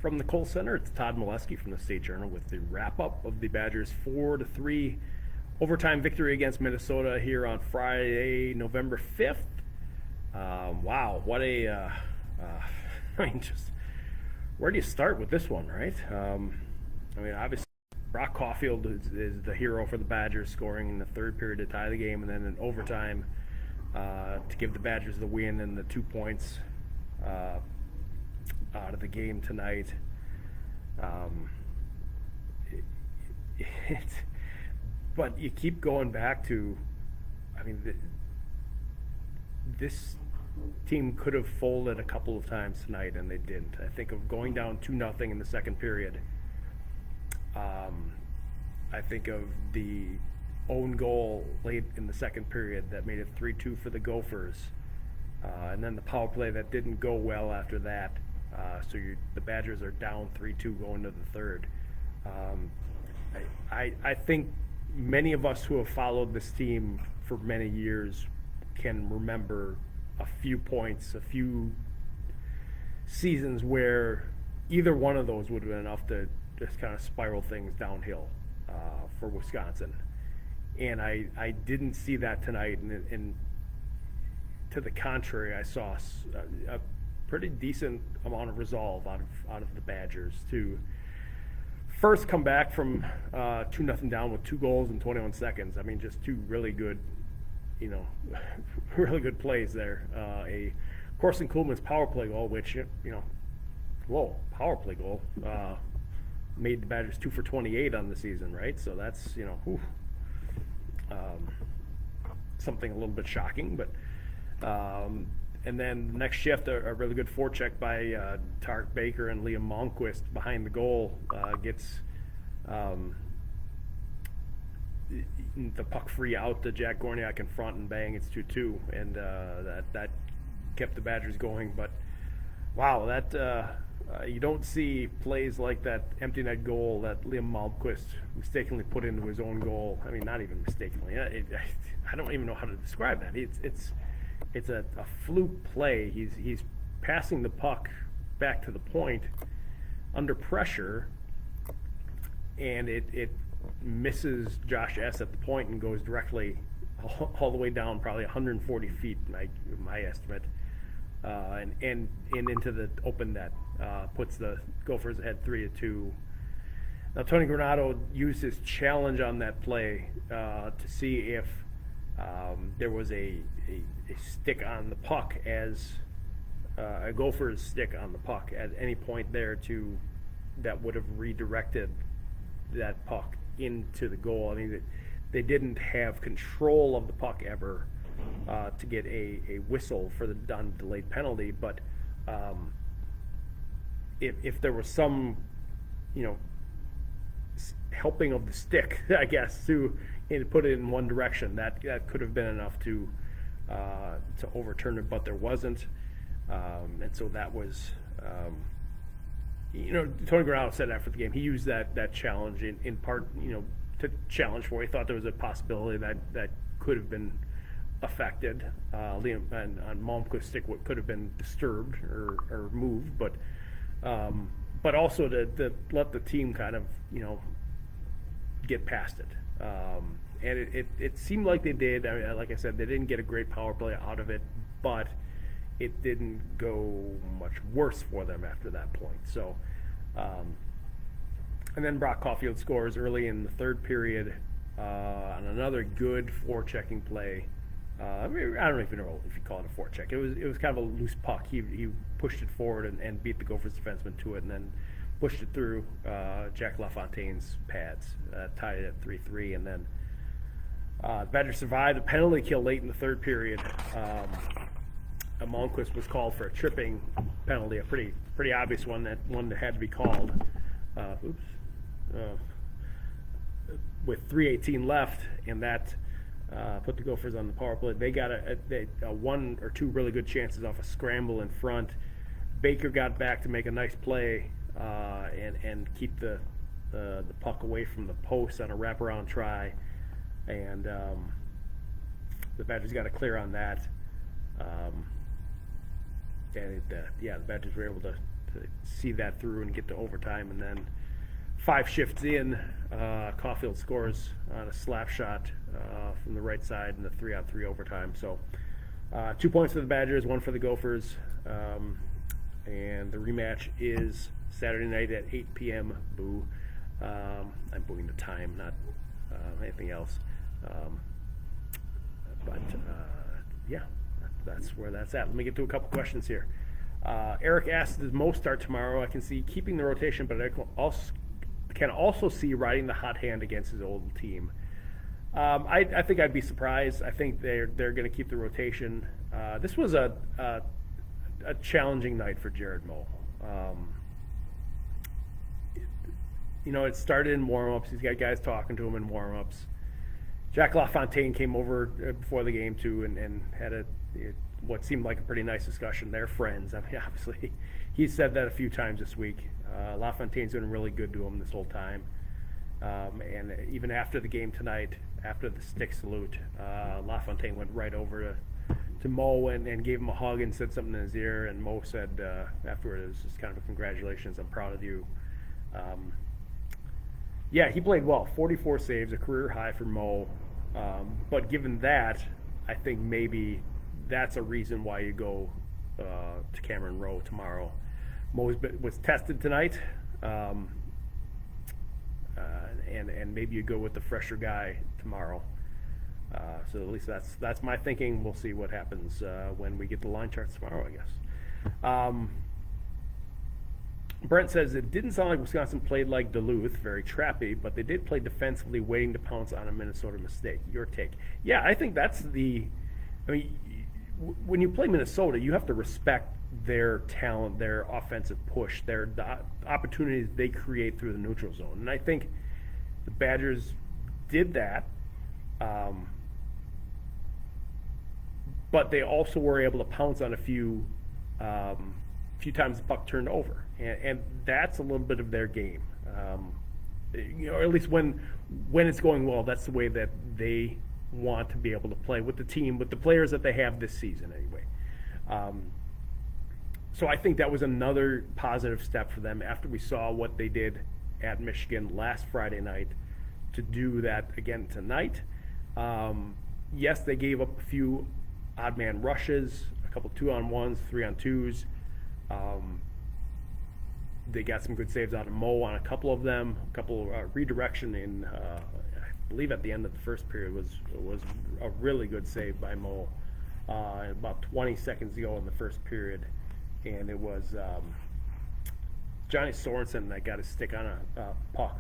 From the Kohl Center, it's Todd Milewski from the State Journal with the wrap-up of the Badgers' 4-3 overtime victory against Minnesota here on Friday, November 5th. Wow, what a, I mean, just, where do you start with this one, right? Obviously, Brock Caulfield is the hero for the Badgers, scoring in the third period to tie the game, and then in overtime to give the Badgers the win and the 2 points out of the game tonight. But you keep going back to, this team could have folded a couple of times tonight, and they didn't. I think of going down 2-0 in the second period. I think of the own goal late in the second period that made it 3-2 for the Gophers. And then the power play that didn't go well after that. So the Badgers are down 3-2 going to the third. I think many of us who have followed this team for many years can remember a few points, a few seasons where either one of those would have been enough to just kind of spiral things downhill for Wisconsin. And I didn't see that tonight. And to the contrary, I saw a pretty decent amount of resolve out of the Badgers to first come back from 2-0 down with 2 goals in 21 seconds. I mean, just 2 really good, really good plays there. A Corson Kuhlman's power play goal, which, power play goal, made the Badgers 2 for 28 on the season, right? So that's, something a little bit shocking, but and then the next shift, a really good forecheck by Tarek Baker and Liam Malmquist behind the goal gets the puck free out to Jack Gorniak in front, and bang, it's 2-2, and that kept the Badgers going. But wow, that you don't see plays like that empty net goal that Liam Malmquist mistakenly put into his own goal. I mean, not even mistakenly. I don't even know how to describe that. It's a fluke play. He's passing the puck back to the point under pressure, and it misses Josh S. at the point and goes directly all the way down, probably 140 feet, my estimate, and into the open net. Puts the Gophers ahead 3-2. Now, Tony Granato used his challenge on that play to see if there was a stick on the puck, as a Gophers stick on the puck at any point there that would have redirected that puck into the goal. I mean, they didn't have control of the puck ever to get a whistle for the delayed penalty, but if there was some, helping of the stick, I guess, to put it in one direction, that could have been enough to overturn it, but there wasn't, and so that was, Tony Granato said after the game he used that challenge in part, to challenge for. He thought there was a possibility that could have been affected. Liam and Malmquist's stick could have been disturbed or moved, but also to let the team kind of get past it. And it seemed like they did. I mean, like I said, they didn't get a great power play out of it, but it didn't go much worse for them after that point. So, and then Brock Caulfield scores early in the third period on another good forechecking play. I don't even know if you call it a forecheck. It was kind of a loose puck. He pushed it forward and beat the Gophers defenseman to it, and then pushed it through Jack LaFontaine's pads, tied it at 3-3, and then the Badgers survived a penalty kill late in the third period. Malmquist was called for a tripping penalty, a pretty obvious one that had to be called. With 3:18 left, and that put the Gophers on the power play. They got a 1 or 2 really good chances off a scramble in front. Baker got back to make a nice play and keep the puck away from the post on a wraparound try, and the Badgers got a clear on that. The Badgers were able to see that through and get to overtime. And then 5 shifts in, Caulfield scores on a slap shot from the right side in the 3-on-3 overtime. So 2 points for the Badgers, 1 for the Gophers. And the rematch is Saturday night at 8 p.m. Boo. I'm booing the time, not anything else. Yeah, that's where that's at. Let me get to a couple questions here. Eric asked, does Mo start tomorrow? I can see keeping the rotation, but I can also see riding the hot hand against his old team. I think I'd be surprised. I think they're going to keep the rotation. This was a challenging night for Jared Moe. It started in warm-ups. He's got guys talking to him in warm-ups. Jack LaFontaine came over before the game, too, and had what seemed like a pretty nice discussion. They're friends. I mean, obviously, he said that a few times this week. LaFontaine's been really good to him this whole time. And even after the game tonight, after the stick salute, LaFontaine went right over to Mo and gave him a hug and said something in his ear. And Mo said afterward, it was just kind of a congratulations, I'm proud of you. Yeah, he played well. 44 saves, a career high for Mo. But given that, I think maybe that's a reason why you go to Cameron Rowe tomorrow. Mo was tested tonight, and maybe you go with the fresher guy tomorrow. So at least that's my thinking. We'll see what happens when we get the line charts tomorrow, I guess. Brent says, it didn't sound like Wisconsin played like Duluth, very trappy, but they did play defensively, waiting to pounce on a Minnesota mistake. Your take? Yeah, I think that's when you play Minnesota, you have to respect their talent, their offensive push, the opportunities they create through the neutral zone. And I think the Badgers did that, but they also were able to pounce on a few times the puck turned over, and that's a little bit of their game. Or at least when it's going well, that's the way that they want to be able to play with the team, with the players that they have this season anyway. So I think that was another positive step for them after we saw what they did at Michigan last Friday night to do that again tonight. Yes, they gave up a few odd man rushes, a couple 2-on-1s, 3-on-2s. They got some good saves out of Mo on a couple of them. A couple redirection in, I believe at the end of the first period was a really good save by Mo. About 20 seconds ago in the first period, and it was Johnny Sorensen that got his stick on a puck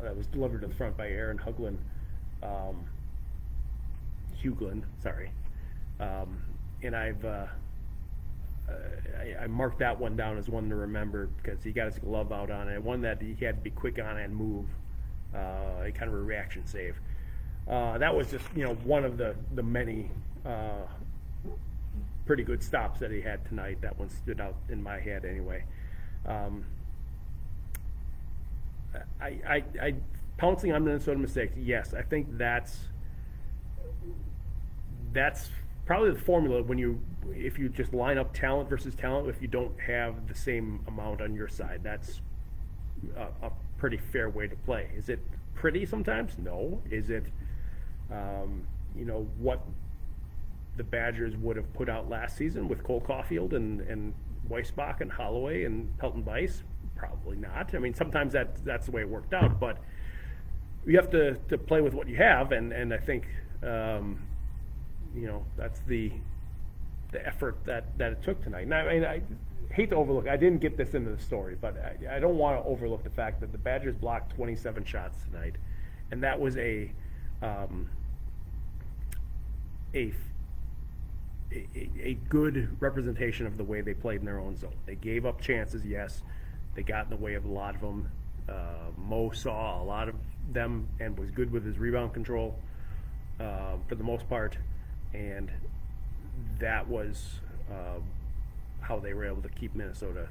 that was delivered to the front by Aaron Huglin. Huglin, sorry. And I marked that one down as one to remember because he got his glove out on it. One that he had to be quick on and move. Kind of a reaction save. That was just one of the many pretty good stops that he had tonight. That one stood out in my head anyway. I pouncing on Minnesota mistakes. Yes, I think that's probably the formula if you just line up talent versus talent. If you don't have the same amount on your side, that's a pretty fair way to play. Is it pretty sometimes? No. Is it what the Badgers would have put out last season with Cole Caulfield and Weissbach and Holloway and Pelton Weiss? Probably not. I mean, sometimes that's the way it worked out, but you have to play with what you have, and I think that's the effort that it took tonight. Now, I hate to overlook, I didn't get this into the story, but I don't want to overlook the fact that the Badgers blocked 27 shots tonight, and that was a good representation of the way they played in their own zone. They gave up chances, yes. They got in the way of a lot of them. Mo saw a lot of them and was good with his rebound control for the most part, and that was how they were able to keep Minnesota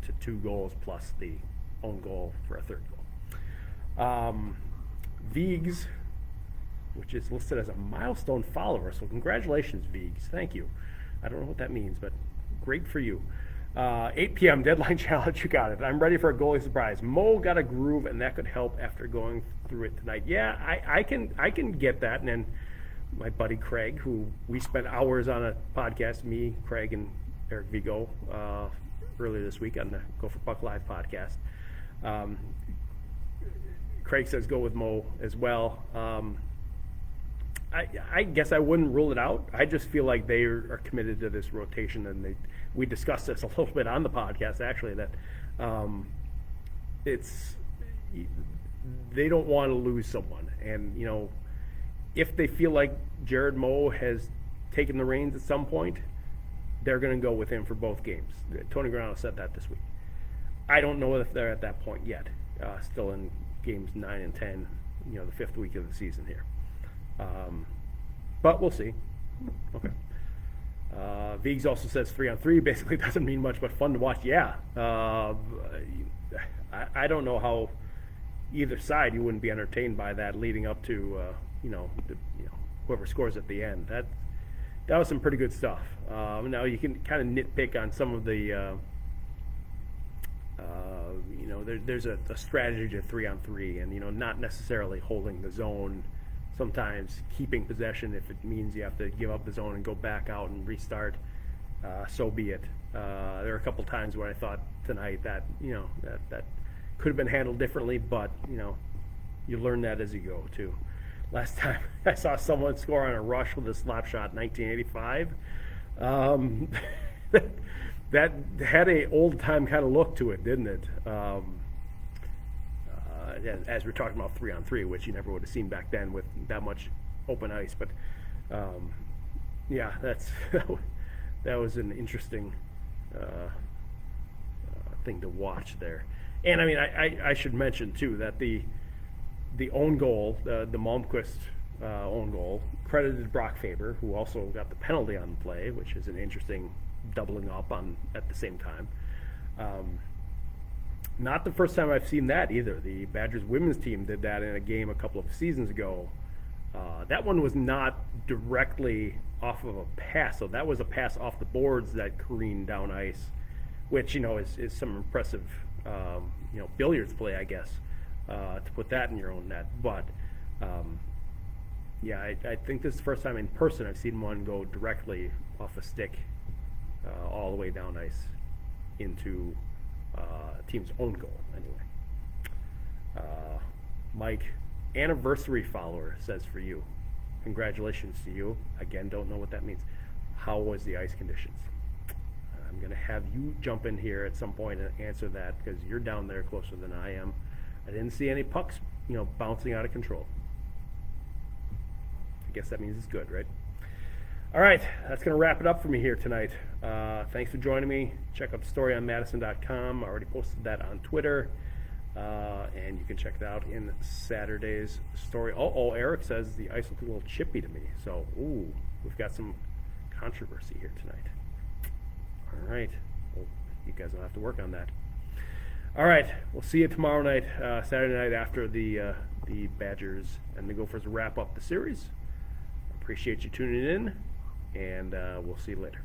to 2 goals plus the own goal for a third goal. Viggs, which is listed as a milestone follower, so congratulations, Viggs. Thank you. I don't know what that means, but great for you. 8 p.m. deadline challenge. You got it. I'm ready for a goalie surprise. Mo got a groove, and that could help after going through it tonight. Yeah, I can get that. And then my buddy Craig, who we spent hours on a podcast, me, Craig, and Eric Vigo, earlier this week on the Go for Puck Live podcast. Craig says go with Mo as well. I guess I wouldn't rule it out. I just feel like they are committed to this rotation, and we discussed this a little bit on the podcast actually, that they don't want to lose someone, and if they feel like Jared Moe has taken the reins at some point, they're going to go with him for both games. Tony Granato said that this week. I don't know if they're at that point yet. Still in games 9 and 10, the 5th week of the season here. But we'll see. Okay. Viggs also says 3-on-3 basically doesn't mean much, but fun to watch. Yeah. I don't know how either side you wouldn't be entertained by that leading up to whoever scores at the end. That was some pretty good stuff. Now you can kind of nitpick on some of the there's a strategy to 3-on-3, and not necessarily holding the zone. Sometimes keeping possession, if it means you have to give up the zone and go back out and restart, so be it. There are a couple times where I thought tonight that that could have been handled differently, but you learn that as you go too. Last time I saw someone score on a rush with a slap shot in 1985. That had a old time kind of look to it, didn't it? As we're talking about 3-on-3, which you never would have seen back then with that much open ice. But yeah, that was an interesting thing to watch there. And I mean, I should mention too that the own goal, the Malmquist own goal, credited Brock Faber, who also got the penalty on the play, which is an interesting doubling up on at the same time. Not the first time I've seen that either. The Badgers women's team did that in a game a couple of seasons ago. That one was not directly off of a pass, so that was a pass off the boards that careened down ice, which is some impressive billiards play, I guess, to put that in your own net. But yeah, I think this is the first time in person I've seen one go directly off a stick all the way down ice into team's own goal. Anyway, Mike, anniversary follower, says for you, congratulations to you. Again, don't know what that means. How was the ice conditions? I'm going to have you jump in here at some point and answer that, because you're down there closer than I am. I didn't see any pucks, bouncing out of control. I guess that means it's good, right? All right, that's going to wrap it up for me here tonight. Thanks for joining me. Check out the story on madison.com. I already posted that on Twitter, and you can check it out in Saturday's story. Eric says the ice looked a little chippy to me. So, we've got some controversy here tonight. All right, well, you guys will have to work on that. All right, we'll see you tomorrow night, Saturday night, after the Badgers and the Gophers wrap up the series. Appreciate you tuning in, and we'll see you later.